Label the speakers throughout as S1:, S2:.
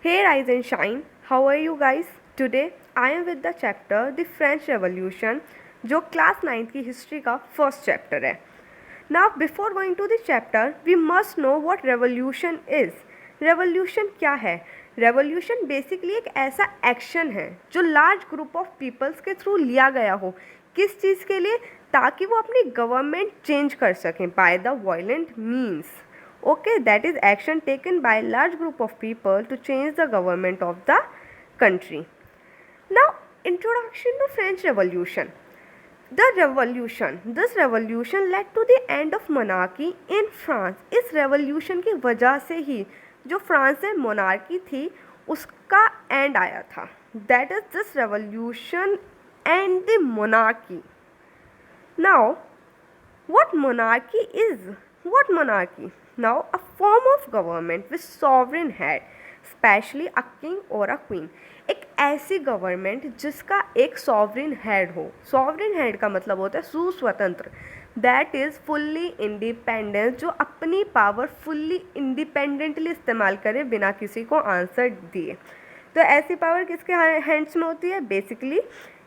S1: Hey Rise and Shine, how are you guys? Today I am with the chapter The French Revolution जो class 9th की history का first chapter है. Now before going to the chapter we must know what revolution is. Revolution क्या है? Revolution basically एक ऐसा action है जो लार्ज ग्रुप ऑफ पीपल्स के थ्रू लिया गया हो. किस चीज़ के लिए? ताकि वो अपनी गवर्नमेंट चेंज कर सकें by the violent means. Okay, that is action taken by a large group of people to change the government of the country. Now, introduction to French Revolution. This revolution led to the end of monarchy in France. इस revolution की वजह से ही जो France में monarchy थी उसका end आया था. That is this revolution and the monarchy. Now, what monarchy is? What monarchy? Now, a form of government with sovereign head, especially a king or a queen. एक ऐसी गवर्नमेंट जिसका एक sovereign head हो. Sovereign head का मतलब होता है सुस्वतंत्र. That is fully independence, जो अपनी पावर फुल्ली इंडिपेंडेंटली इस्तेमाल करे बिना किसी को आंसर दिए. तो ऐसी पावर किसके हैंड्स में होती है? बेसिकली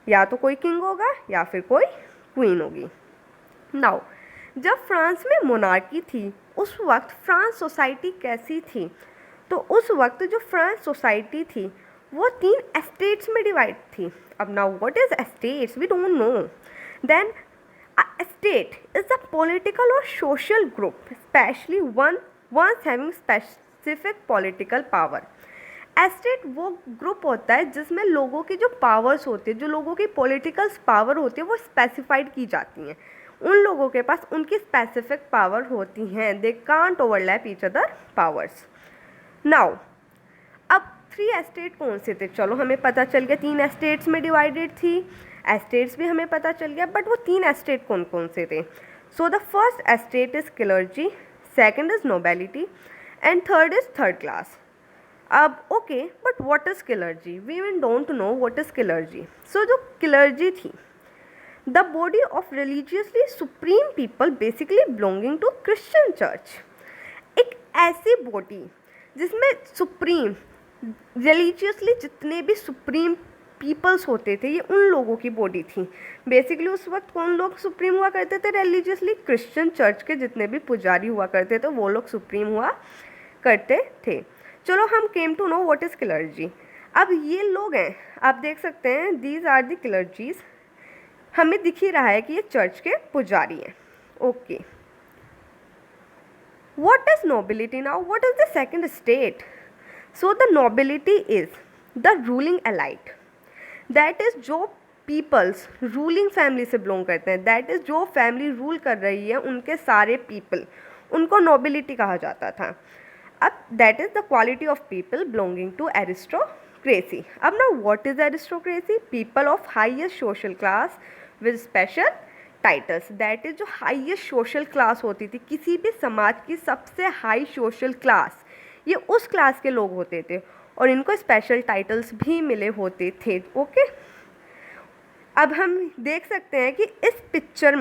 S1: या तो कोई किंग होगा या फिर कोई क्वीन होगी. नाउ जब फ्रांस में मोनार्की थी उस वक्त फ्रांस सोसाइटी कैसी थी? तो उस वक्त जो फ्रांस सोसाइटी थी वो 3 एस्टेट्स में डिवाइड थी. अब now what is estates? We don't know. Then a estate is a political और social group, specially ones having specific political power. Estate वो ग्रुप होता है जिसमें लोगों की जो पावर्स होती है, जो लोगों की पॉलिटिकल पावर होती है वो स्पेसिफाइड की जाती हैं. उन लोगों के पास उनकी स्पेसिफिक पावर होती हैं. They can't overlap each other powers. Now अब 3 एस्टेट कौन से थे? चलो हमें पता चल गया 3 एस्टेट्स में डिवाइडेड थी. एस्टेट्स भी हमें पता चल गया, बट वो 3 एस्टेट कौन कौन से थे? So the first estate is clergy, second is nobility and third is third class. अब okay, but what is clergy? We even don't know what is clergy. So जो क्लर्जी थी, the body of religiously supreme people basically belonging to Christian church. एक ऐसी body जिसमें supreme religiously जितने भी supreme peoples होते थे ये उन लोगों की बॉडी थी. बेसिकली उस वक्त कौन लोग सुप्रीम हुआ करते थे? रिलीजियसली क्रिश्चियन चर्च के जितने भी पुजारी हुआ करते थे वो लोग सुप्रीम हुआ करते थे. चलो हम came to know what is clergy. अब ये लोग हैं, आप देख सकते हैं, दीज आर द क्लर्जीज. हमें दिख ही रहा है कि ये चर्च के पुजारी हैं. Okay, what is nobility? Now what is the second state? So the nobility is the ruling elite. That is जो पीपल्स रूलिंग फैमिली से बिलोंग करते हैं. दैट इज जो फैमिली रूल कर रही है उनके सारे पीपल, उनको नोबिलिटी कहा जाता था. अब that is the quality of people belonging to aristocracy. अब ना what is aristocracy? People of highest social class with special titles. That is जो हाईएस्ट सोशल क्लास होती थी, किसी भी समाज की सबसे हाई सोशल क्लास, ये उस क्लास के लोग होते थे और इनको स्पेशल टाइटल्स भी मिले होते थे. ओके, अब हम देख सकते हैं कि इस पिक्चर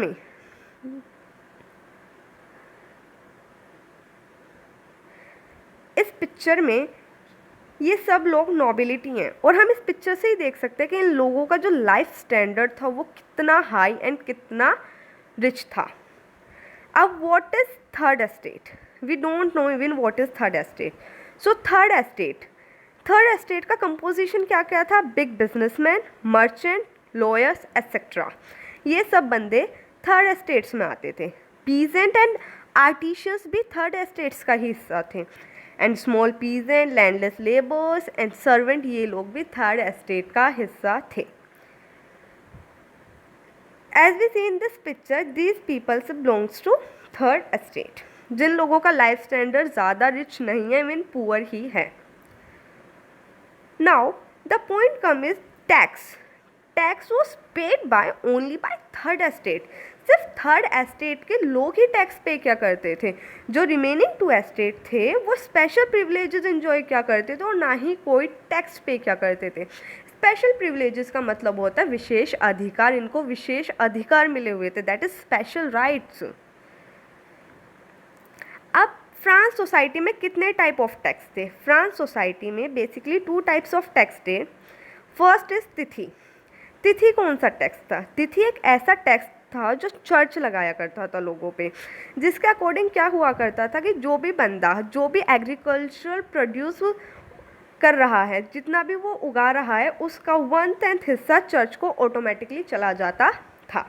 S1: में ये सब लोग नोबिलिटी हैं और हम इस पिक्चर से ही देख सकते हैं कि इन लोगों का जो लाइफ स्टैंडर्ड था वो कितना हाई एंड कितना रिच था. अब what is third estate? We don't know even what is third estate. So third estate का कंपोजिशन क्या क्या था? Big businessman, merchant, lawyers etcetera. ये सब बंदे थर्ड एस्टेट्स में आते थे. पीजेंट एंड आर्टिशियंस भी थर्ड एस्टेट्स का ही हिस्सा थे. And small peasant, landless labours and servant, ये लोग भी थर्ड एस्टेट का हिस्सा थे. As we see in this picture, these peoples belongs to third estate. जिन लोगों का लाइफ स्टैंडर्ड ज़्यादा रिच नहीं है, इवन पुअर ही है. Now the point come is tax. Tax was paid by only by third estate. सिर्फ third estate के लोग ही टैक्स पे क्या करते थे. जो रिमेनिंग 2 एस्टेट थे वो स्पेशल प्रिविलेजेस एंजॉय क्या करते थे और ना ही कोई टैक्स पे क्या करते थे. स्पेशल प्रिविलेजेस का मतलब होता है विशेष अधिकार. इनको विशेष अधिकार मिले हुए थे. That is special rights. अब फ्रांस सोसाइटी में कितने टाइप ऑफ टैक्स थे? फ्रांस सोसाइटी में बेसिकली 2 टाइप्स ऑफ टैक्स थे। फर्स्ट इज तिथि। तिथि कौन सा टैक्स था? तिथि एक ऐसा टैक्स था जो चर्च लगाया करता था लोगों पे, जिसके अकॉर्डिंग क्या हुआ करता था कि जो भी बंदा जो भी एग्रीकल्चरल प्रोड्यूस कर रहा है, जितना भी वो उगा रहा है, उसका 1/10 हिस्सा चर्च को ऑटोमेटिकली चला जाता था।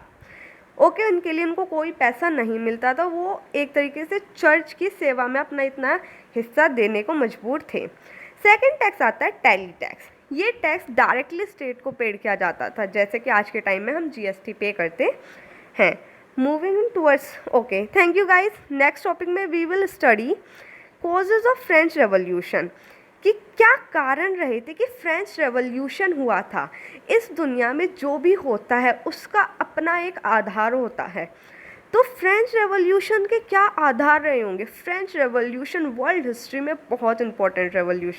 S1: ओके, उनके लिए उनको कोई पैसा नहीं मिलता था, वो एक तरीके से चर्च की सेवा में अपना इतना हिस्सा देने को मजबूर थे। सेकंड टैक्स आता है टैली टैक्स। ये टैक्स डायरेक्टली स्टेट को पेड किया जाता था, जैसे कि आज के टाइम में हम जीएसटी पे करते हैं। Moving towards, okay, thank you guys. Next topic में we will study causes of French revolution, कि क्या कारण रहे थे कि फ्रेंच रेवोल्यूशन हुआ था। इस दुनिया में जो भी होता है उसका अपना एक आधार होता है, तो फ्रेंच रेवोल्यूशन के क्या आधार रहे होंगे? फ्रेंच रेवोल्यूशन वर्ल्ड हिस्ट्री में बहुत इंपॉर्टेंट रेवोल्यूशन